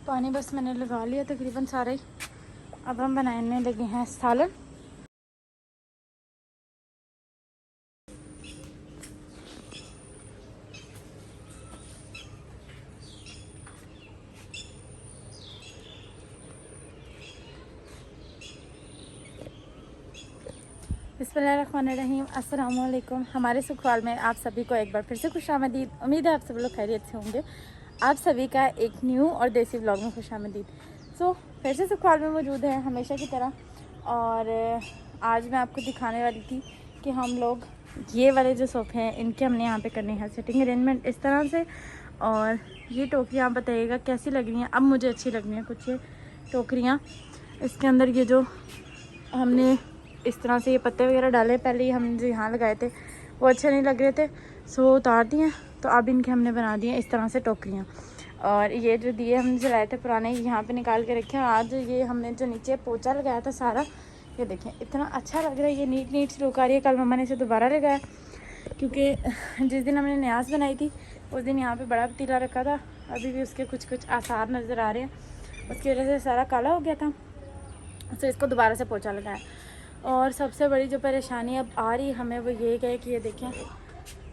पानी बस मैंने लगा लिया तकरीबन सारा ही। अब हम बनाने लगे हैं सालन। बिस्मिल्लाहिर्रहमानिर्रहीम, अस्सलाम वालेकुम। हमारे सुखवाल में आप सभी को एक बार फिर से खुशामदीद। उम्मीद है आप सब लोग खैरियत से होंगे। आप सभी का एक न्यू और देसी व्लॉग में खुशामदीद। फिर से सुखवाल में मौजूद है हमेशा की तरह। और आज मैं आपको दिखाने वाली थी कि हम लोग ये वाले जो सोफ़े हैं इनके हमने यहाँ पे करने हैं सेटिंग अरेंजमेंट इस तरह से। और ये टोकरियाँ आप बताइएगा कैसी लग रही हैं। अब मुझे अच्छी लग रही हैं कुछ ये टोकरियाँ। इसके अंदर ये जो हमने इस तरह से ये पत्ते वगैरह डाले, पहले ही हम जो यहाँ लगाए थे वो अच्छे नहीं लग रहे थे, सो उतार दिए। तो अब इनके हमने बना दिए इस तरह से टोकरियाँ। और ये जो दिए हमने जलाए थे पुराने, यहाँ पे निकाल के रखे। आज ये हमने जो नीचे पोछा लगाया था सारा, ये देखें इतना अच्छा लग रहा है। ये नीट नीट सी लुक आ रही है। कल मम्मा ने इसे दोबारा लगाया क्योंकि जिस दिन हमने न्याज बनाई थी उस दिन यहाँ पे बड़ा पतीला रखा था, अभी भी उसके कुछ कुछ आसार नज़र आ रहे हैं। उसकी वजह से सारा काला हो गया था, तो इसको दोबारा से पोछा लगाया। और सबसे बड़ी जो परेशानी अब आ रही हमें वो ये है कि ये देखें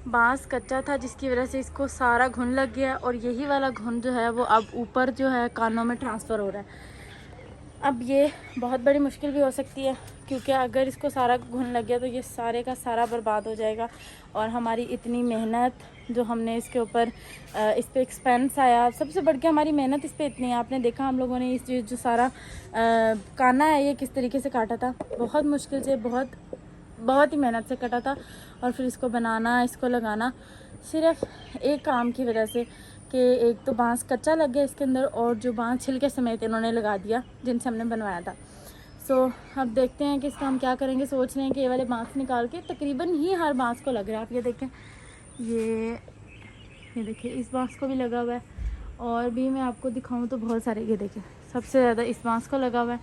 बांस कच्चा था जिसकी वजह से इसको सारा घुन लग गया। और यही वाला घुन जो है वो अब ऊपर जो है कानों में ट्रांसफ़र हो रहा है। अब ये बहुत बड़ी मुश्किल भी हो सकती है क्योंकि अगर इसको सारा घुन लग गया तो ये सारे का सारा बर्बाद हो जाएगा। और हमारी इतनी मेहनत जो हमने इसके ऊपर इस पर एक्सपेंस आया, सबसे बढ़ के हमारी मेहनत इस पर इतनी है। आपने देखा हम लोगों ने इस जो सारा काना है ये किस तरीके से काटा था, बहुत मुश्किल से, बहुत ही मेहनत से कटा था। और फिर इसको बनाना, इसको लगाना सिर्फ एक काम की वजह से कि एक तो बांस कच्चा लग गया इसके अंदर, और जो बांस छिलके समेत इन्होंने लगा दिया जिनसे हमने बनवाया था। अब देखते हैं कि इसका हम क्या करेंगे। सोच रहे हैं कि ये वाले बांस निकाल के, तकरीबन ही हर बांस को लग रहा है। आप ये देखें, ये देखिए इस बांस को भी लगा हुआ है। और भी मैं आपको दिखाऊं तो बहुत सारे, ये देखें सबसे ज़्यादा इस बांस को लगा हुआ है।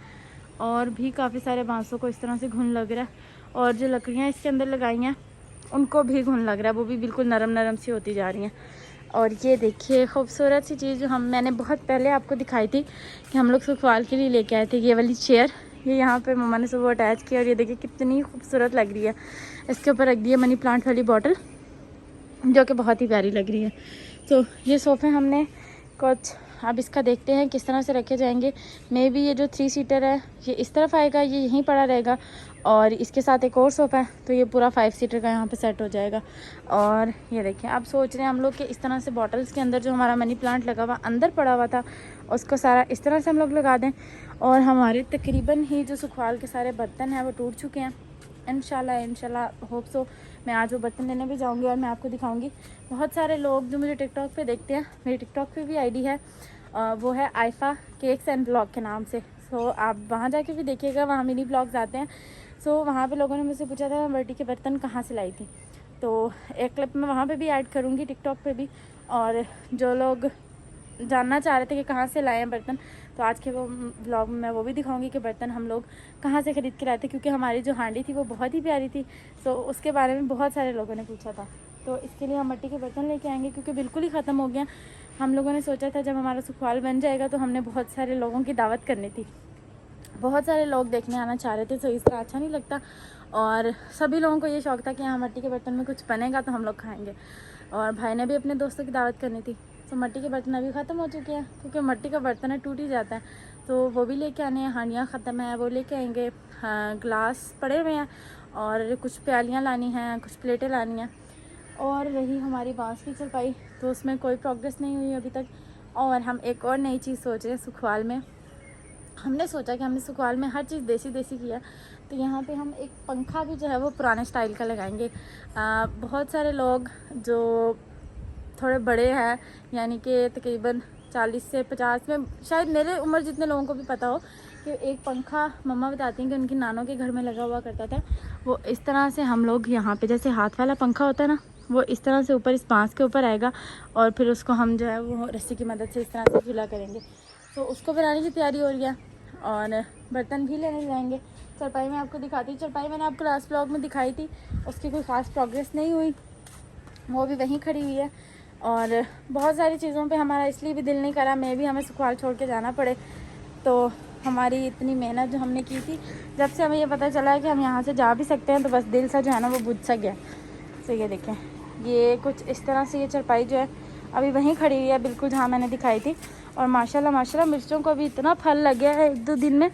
और भी काफ़ी सारे बांसों को इस तरह से घुन लग रहा है। और जो लकड़ियाँ इसके अंदर लगाई हैं उनको भी घुन लग रहा है, वो भी बिल्कुल नरम नरम सी होती जा रही हैं। और ये देखिए खूबसूरत सी चीज़ जो मैंने बहुत पहले आपको दिखाई थी कि हम लोग सुखवाल के लिए लेके आए थे, ये वाली चेयर। ये यहाँ पे मम्मा ने सुबह अटैच किया और ये देखिए कितनी खूबसूरत लग रही है। इसके ऊपर रख दिया मनी प्लांट वाली बॉटल जो कि बहुत ही प्यारी लग रही है। तो ये सोफ़े हमने कुछ, अब इसका देखते हैं किस तरह से रखे जाएंगे। मे बी ये जो 3 सीटर है ये इस तरफ आएगा, ये यहीं पड़ा रहेगा। और इसके साथ एक और सोफ़ा है तो ये पूरा 5 सीटर का यहाँ पे सेट हो जाएगा। और ये देखिए अब सोच रहे हैं हम लोग कि इस तरह से बॉटल्स के अंदर जो हमारा मनी प्लांट लगा हुआ अंदर पड़ा हुआ था उसको सारा इस तरह से हम लोग लगा दें। और हमारे तकरीबन ही जो सुखवाल के सारे बर्तन हैं वो टूट चुके हैं। इंशाल्लाह होप सो मैं आज वो बर्तन लेने भी जाऊंगी और मैं आपको दिखाऊंगी। बहुत सारे लोग जो मुझे टिकटॉक पे देखते हैं, मेरी टिकटॉक पे भी आईडी है, वो है आइफ़ा केक्स एंड ब्लॉग के नाम से। आप वहाँ जाके भी देखिएगा, वहाँ मिनी ब्लॉग्स आते हैं। वहाँ पे लोगों ने मुझसे पूछा था मैं वर्टी के बर्तन कहाँ से लाई थी, तो एक क्लिप मैं वहाँ पे भी ऐड करूँगी टिकटॉक पे भी। और जो लोग जानना चाह रहे थे कि कहाँ से लाए हैं बर्तन, तो आज के वो व्लॉग में मैं वो भी दिखाऊंगी कि बर्तन हम लोग कहाँ से ख़रीद के लाए थे। क्योंकि हमारी जो हांडी थी वो बहुत ही प्यारी थी, तो उसके बारे में बहुत सारे लोगों ने पूछा था। तो इसके लिए हम मिट्टी के बर्तन लेके आएंगे क्योंकि बिल्कुल ही ख़त्म हो गया। हम लोगों ने सोचा था जब हमारा सुखवाल बन जाएगा तो हमने बहुत सारे लोगों की दावत करनी थी, बहुत सारे लोग देखने आना चाह रहे थे, तो इस तरह अच्छा नहीं लगता। और सभी लोगों को ये शौक़ था कि हाँ मिट्टी के बर्तन में कुछ बनेगा तो हम लोग खाएँगे। और भाई ने भी अपने दोस्तों की दावत करनी थी, तो मिट्टी के बर्तन अभी ख़त्म हो चुके हैं क्योंकि मिट्टी का बर्तन है टूट ही जाता है, तो वो भी लेके आने हैं। हांडियाँ ख़त्म है वो लेके आएंगे। हाँ, ग्लास पड़े हुए हैं और कुछ प्यालियाँ लानी हैं, कुछ प्लेटें लानी हैं। और रही हमारी बांस की चरपाई, तो उसमें कोई प्रोग्रेस नहीं हुई अभी तक। और हम एक और नई चीज़ सोच रहे हैं सुखवाल में। हमने सोचा कि हमने सुखवाल में हर चीज़ देसी देसी किया, तो यहाँ पे हम एक पंखा भी जो है वो पुराने स्टाइल का लगाएंगे। बहुत सारे लोग जो थोड़े बड़े हैं, यानी कि तकरीबन 40 से 50 में, शायद मेरे उम्र जितने लोगों को भी पता हो कि एक पंखा मम्मा बताती हैं कि उनकी नानों के घर में लगा हुआ करता था। वो इस तरह से हम लोग यहाँ पे जैसे हाथ वाला पंखा होता है ना, वो इस तरह से ऊपर इस बांस के ऊपर आएगा और फिर उसको हम जो है वो रस्सी की मदद से इस तरह से झूला करेंगे। तो उसको बनाने की तैयारी हो रही है और बर्तन भी लेने जाएंगे। चरपाई मैं आपको दिखाती हूँ। चरपाई मैंने आपको लास्ट व्लॉग में दिखाई थी, उसकी कोई ख़ास प्रोग्रेस नहीं हुई वो भी वहीं खड़ी हुई है। और बहुत सारी चीज़ों पे हमारा इसलिए भी दिल नहीं करा, मैं भी हमें सुखवाल छोड़ के जाना पड़े। तो हमारी इतनी मेहनत जो हमने की थी, जब से हमें ये पता चला है कि हम यहाँ से जा भी सकते हैं, तो बस दिल सा जो है ना वो बुझ सा गया। तो ये देखें, ये कुछ इस तरह से ये चारपाई जो है अभी वहीं खड़ी हुई है, बिल्कुल जहाँ मैंने दिखाई थी। और माशाल्लाह माशाल्लाह मिर्चों को अभी इतना फल लग गया है 1-2 दिन में।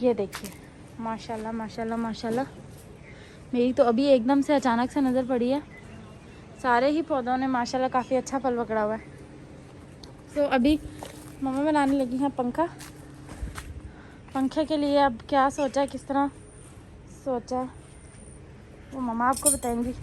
ये देखिए माशाल्लाह माशाल्लाह माशाल्लाह, मेरी तो अभी एकदम से अचानक से नज़र पड़ी है। सारे ही पौधों ने माशाल्लाह काफ़ी अच्छा फल पकड़ा हुआ है। तो अभी मम्मा बनाने लगी हैं पंखा। पंखे के लिए अब क्या सोचा, किस तरह सोचा, वो मम्मा आपको बताएंगी।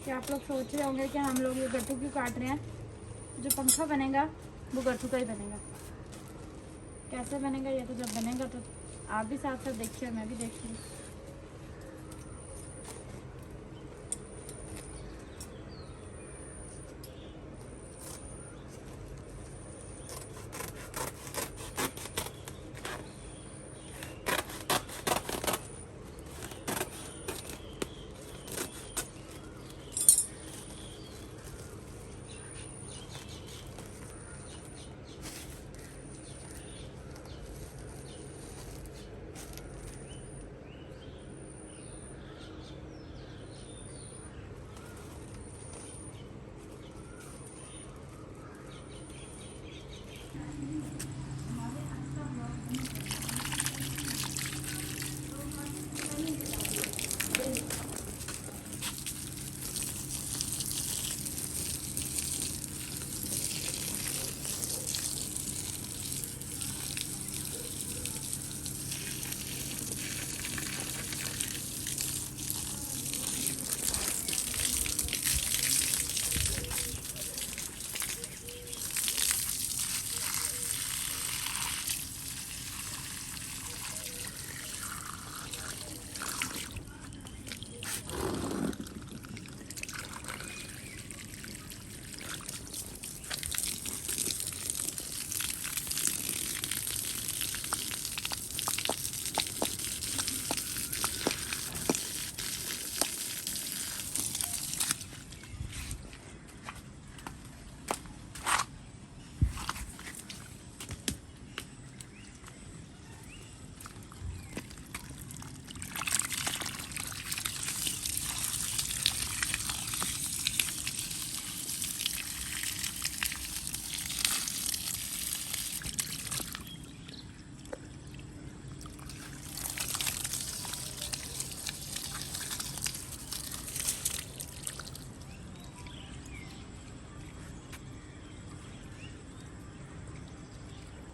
क्या आप लोग सोच रहे होंगे कि हम लोग ये गट्टू क्यों काट रहे हैं? जो पंखा बनेगा वो गट्टू का ही बनेगा। कैसे बनेगा ये तो जब बनेगा तो आप भी साथ साथ देखिए, मैं भी देखती हूँ।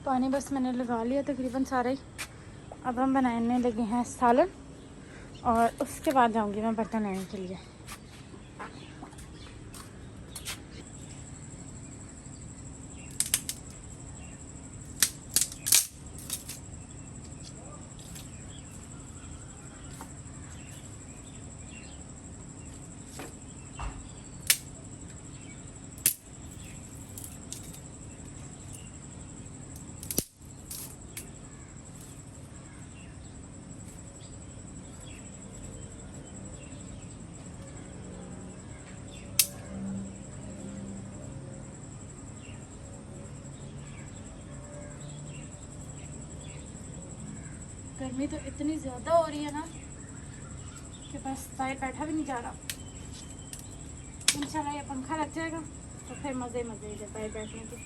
पानी बस मैंने लगा लिया तकरीबन सारा ही। अब हम बनाने लगे हैं सालन और उसके बाद जाऊंगी मैं बर्तन लेने के लिए। गर्मी तो इतनी ज़्यादा हो रही है ना कि बस बाहर बैठा भी नहीं जा रहा। इंशाल्लाह ये पंखा लग जाएगा तो फिर मज़े मज़े है बाहर बैठने के।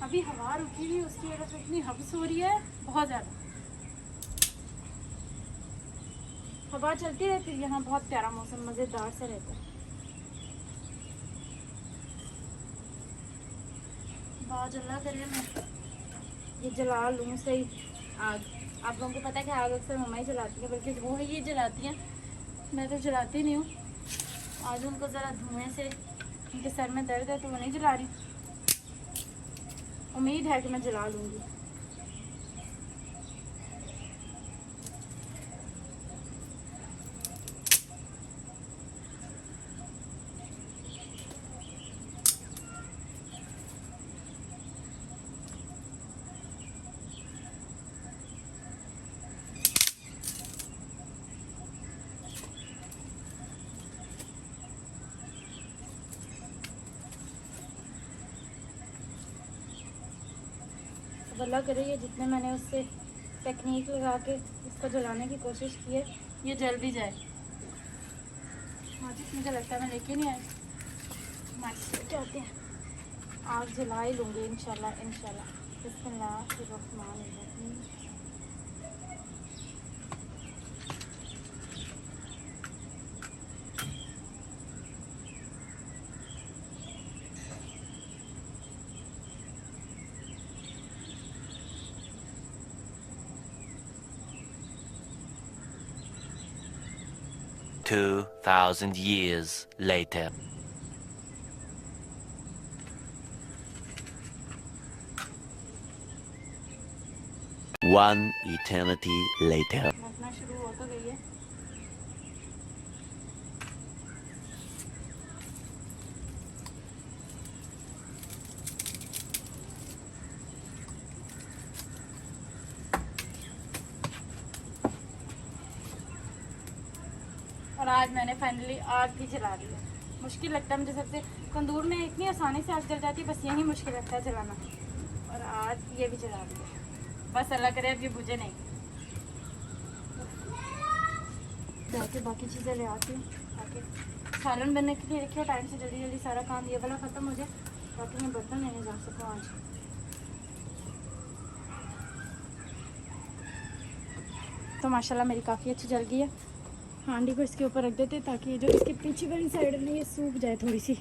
अभी हवा रुकी हुई, उसकी वजह से इतनी हब्स हो रही है बहुत ज़्यादा। हवा चलती रहती है यहाँ, बहुत प्यारा मौसम मज़ेदार से रहता है। बहुत अल्लाह करे मैं ये जला लूँ सही आग। आप लोगों को पता है कि आग अक्सर मम्मा ही जलाती है, बल्कि वो ही ये जलाती हैं, मैं तो जलाती नहीं हूँ। आज उनको ज़रा धुएं से उनके सर में दर्द है तो वो नहीं जला रही। उम्मीद है कि मैं जला लूँगी। अब अल्लाह करे ये जितने मैंने उससे टेक्निक लगा के इसको जलाने की कोशिश की है ये जल भी जाए। माचिस मुझे लगता है मैं लेके नहीं आई, माचिस लेके आते हैं, आग जला ही लूँगी इंशाल्लाह इंशाल्लाह। बिस्मिल्लाहिर्रहमानिर्रहीम। Two 2,000 years later. One eternity later. मचना शुरू हो तो गई है। और आज मैंने फाइनली आग भी जला दी है। मुश्किल लगता है मुझे सबसे, तंदूर में इतनी आसानी से आग जल जाती है, बस यही मुश्किल लगता है जलाना। और आज ये भी जला दिया, बस अल्लाह करे अब ये बुझे नहीं। जाके बाकी चीज़ें ले आती हूँ ताकि सालन बनने के लिए रखिए, टाइम से जल्दी जल्दी सारा काम ये वाला ख़त्म हो जाए ताकि मैं बर्तन लेने जा सकूँ आज। तो माशाल्लाह मेरी काफ़ी अच्छी जल गई है। हांडी को इसके ऊपर रख देते ताकि जो इसके पीछे वाली साइड में ये सूख जाए थोड़ी सी।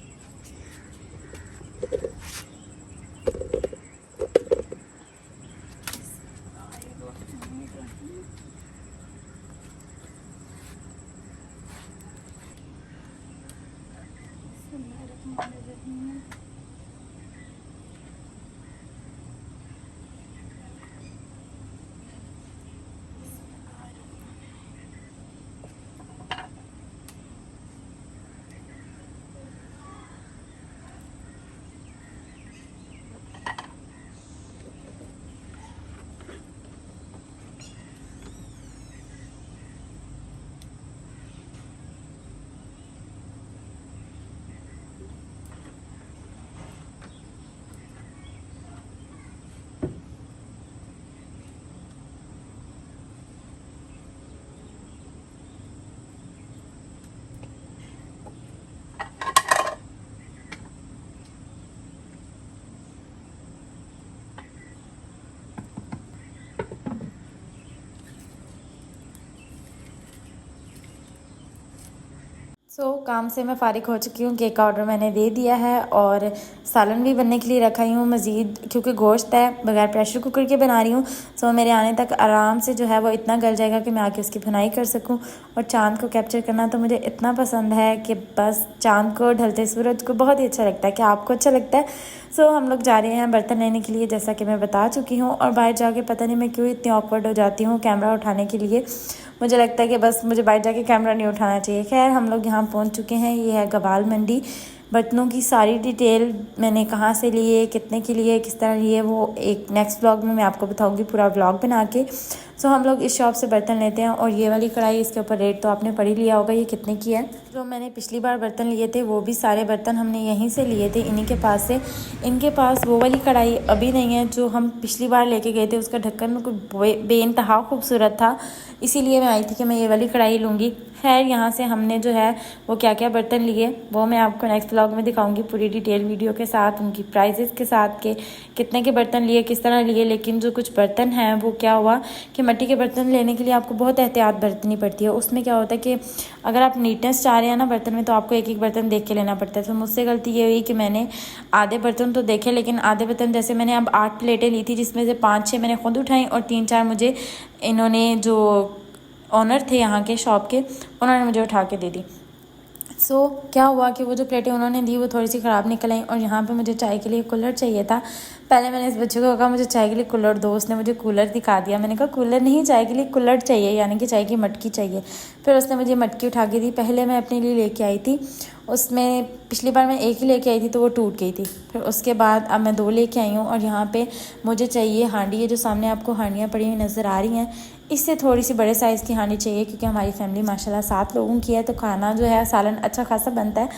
काम से मैं फ़ारिग हो चुकी हूँ। केक का ऑर्डर मैंने दे दिया है और सालन भी बनने के लिए रखा ही हूँ मज़ीद, क्योंकि गोश्त है बगैर प्रेशर कुकर के बना रही हूँ। सो मेरे आने तक आराम से जो है वो इतना गल जाएगा कि मैं आके उसकी भुनाई कर सकूँ। और चाँद को कैप्चर करना तो मुझे इतना पसंद है कि बस चाँद को ढलते सूरज को बहुत ही अच्छा लगता है। कि आपको अच्छा लगता है? सो हम लोग जा रहे हैं बर्तन लेने के लिए, जैसा कि मैं बता चुकी हूँ। और बाहर जाके पता नहीं मैं क्यों इतनी ऑकवर्ड हो जाती हूँ कैमरा उठाने के लिए। मुझे लगता है कि बस मुझे बाहर जाके कैमरा नहीं उठाना चाहिए। खैर हम लोग यहाँ पहुँच चुके हैं। ये है गवाल मंडी। बर्तनों की सारी डिटेल मैंने कहाँ से लिए, कितने के लिए, किस तरह लिए, वो एक नेक्स्ट व्लॉग में मैं आपको बताऊँगी, पूरा व्लॉग बना के। सो हम लोग इस शॉप से बर्तन लेते हैं। और ये वाली कढ़ाई, इसके ऊपर रेट तो आपने पढ़ ही लिया होगा ये कितने की है। जो मैंने पिछली बार बर्तन लिए थे वो भी सारे बर्तन हमने यहीं से लिए थे, इन्हीं के पास से। इनके पास वो वाली कढ़ाई अभी नहीं है जो हम पिछली बार लेके गए थे। उसका ढक्कन बेइंतहा खूबसूरत था, इसीलिए मैं आई थी कि मैं ये वाली कढ़ाई लूँगी। खैर यहाँ से हमने जो है वो क्या क्या बर्तन लिए वो मैं आपको नेक्स्ट व्लॉग में दिखाऊंगी, पूरी डिटेल वीडियो के साथ, उनकी प्राइसेस के साथ, के कितने के बर्तन लिए, किस तरह लिए। लेकिन जो कुछ बर्तन हैं वो क्या हुआ कि मिट्टी के बर्तन लेने के लिए आपको बहुत एहतियात बरतनी पड़ती है। उसमें क्या होता है कि अगर आप नीटनेस चाह रहे हैं ना बर्तन में, तो आपको एक एक बर्तन देख के लेना पड़ता है। तो मुझसे गलती ये हुई कि मैंने आधे बर्तन तो देखे, लेकिन आधे बर्तन जैसे मैंने अब 8 प्लेटें ली थी, जिसमें से 5-6 मैंने खुद उठाई और 3-4 मुझे इन्होंने जो ऑनर थे यहाँ के शॉप के, उन्होंने मुझे उठा के दे दी। सो क्या हुआ कि वो जो प्लेटें उन्होंने दी वो थोड़ी सी ख़राब निकल आई। और यहाँ पे मुझे चाय के लिए कूलर चाहिए था। पहले मैंने इस बच्चे को कहा मुझे चाय के लिए कूलर दो, उसने मुझे कूलर दिखा दिया। मैंने कहा कूलर नहीं, चाय के लिए कूलर चाहिए, यानी कि चाय की मटकी चाहिए। फिर उसने मुझे मटकी उठा के दी। पहले मैं अपने लिए लेके आई थी उसमें पिछली बार मैं एक ही लेके आई थी तो वो टूट गई थी। फिर उसके बाद अब मैं 2 लेके आई हूँ। और यहाँ पे मुझे चाहिए हांडी, ये जो सामने आपको हांडियाँ पड़ी हुई नज़र आ रही हैं, इससे थोड़ी सी बड़े साइज़ की हांडी चाहिए, क्योंकि हमारी फैमिली माशाल्लाह 7 लोगों की है, तो खाना जो है सालन अच्छा खासा बनता है।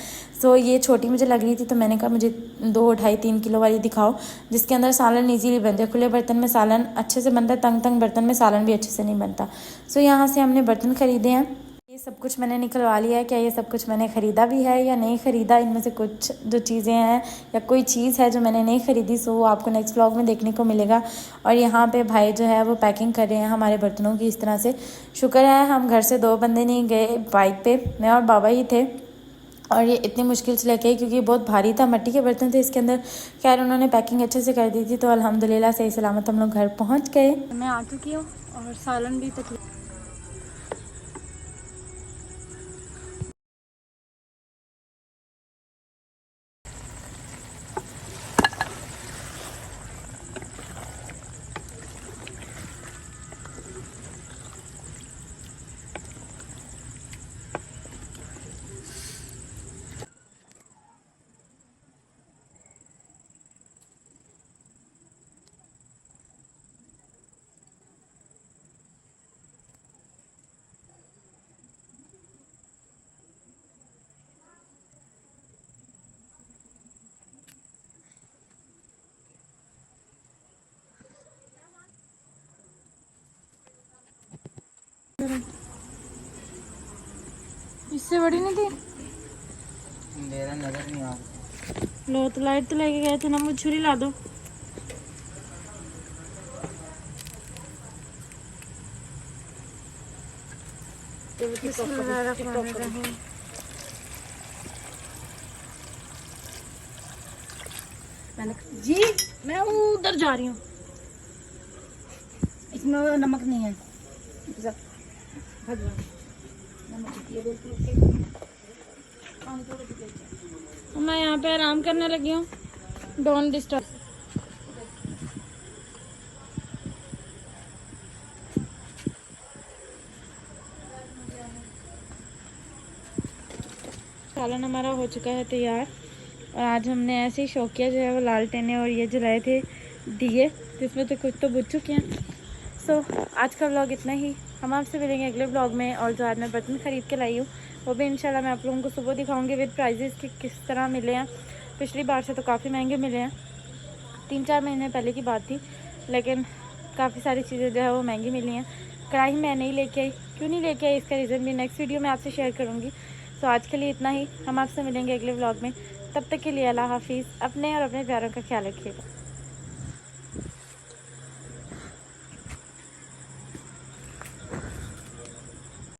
तो ये छोटी मुझे लग रही थी, तो मैंने कहा मुझे 2, 2.5-3 किलो वाली दिखाओ, जिसके अंदर सालन ईजीली बन जाए। खुले बर्तन में सालन अच्छे से बनता है, तंग बर्तन में सालन भी अच्छे से नहीं बनता। सो यहाँ से हमने बर्तन ख़रीदे हैं। ये सब कुछ मैंने निकलवा लिया है। क्या ये सब कुछ मैंने ख़रीदा भी है या नहीं ख़रीदा, इनमें से कुछ जो चीज़ें हैं या कोई चीज़ है जो मैंने नहीं ख़रीदी, सो वो आपको नेक्स्ट व्लॉग में देखने को मिलेगा। और यहाँ पे भाई जो है वो पैकिंग कर रहे हैं हमारे बर्तनों की इस तरह से। शुक्र है हम घर से 2 बंदे नहीं गए, बाइक पे मैं और बाबा ही थे, और ये इतनी मुश्किल से लेके आई क्योंकि ये बहुत भारी था, मिट्टी के बर्तन थे इसके अंदर। खैर उन्होंने पैकिंग अच्छे से कर दी थी, तो अल्हम्दुलिल्लाह सही सलामत हम लोग घर पहुँच गए। मैं आ चुकी हूँ और सालन भी तकलीफ। इससे बड़ी नहीं थी, मेरा नजर नहीं आ रहा। लो तो लाइट तो लेके गए थे ना, मुझे छुरी ला दो। जी मैं उधर जा रही हूँ। इसमें नमक नहीं है। मैं यहाँ पे आराम करने लगी हूँ, डोंट डिस्टर्ब। सालन हमारा हो चुका है तैयार, और आज हमने ऐसे ही शौकिया जो है वो लालटेने और ये जलाए थे दिए, जिसमें तो कुछ तो बुझ चुके हैं। सो आज का व्लॉग इतना ही, हम आपसे मिलेंगे अगले व्लॉग में। और जो आज मैं बर्तन ख़रीद के लाई हूँ वो भी इंशाल्लाह मैं आप लोगों को सुबह दिखाऊंगी विद प्राइजेस कि किस तरह मिले हैं। पिछली बार से तो काफ़ी महंगे मिले हैं, 3-4 महीने पहले की बात थी, लेकिन काफ़ी सारी चीज़ें जो है वो महंगी मिली हैं। कढ़ाई मैं नहीं लेके आई, क्यों नहीं लेके आई इसका रीज़न भी नेक्स्ट वीडियो में आपसे शेयर करूँगी। सो आज के लिए इतना ही, हम आपसे मिलेंगे अगले व्लॉग में। तब तक के लिए अल्लाह हाफिज़। अपने और अपने प्यारों का ख्याल रखिएगा।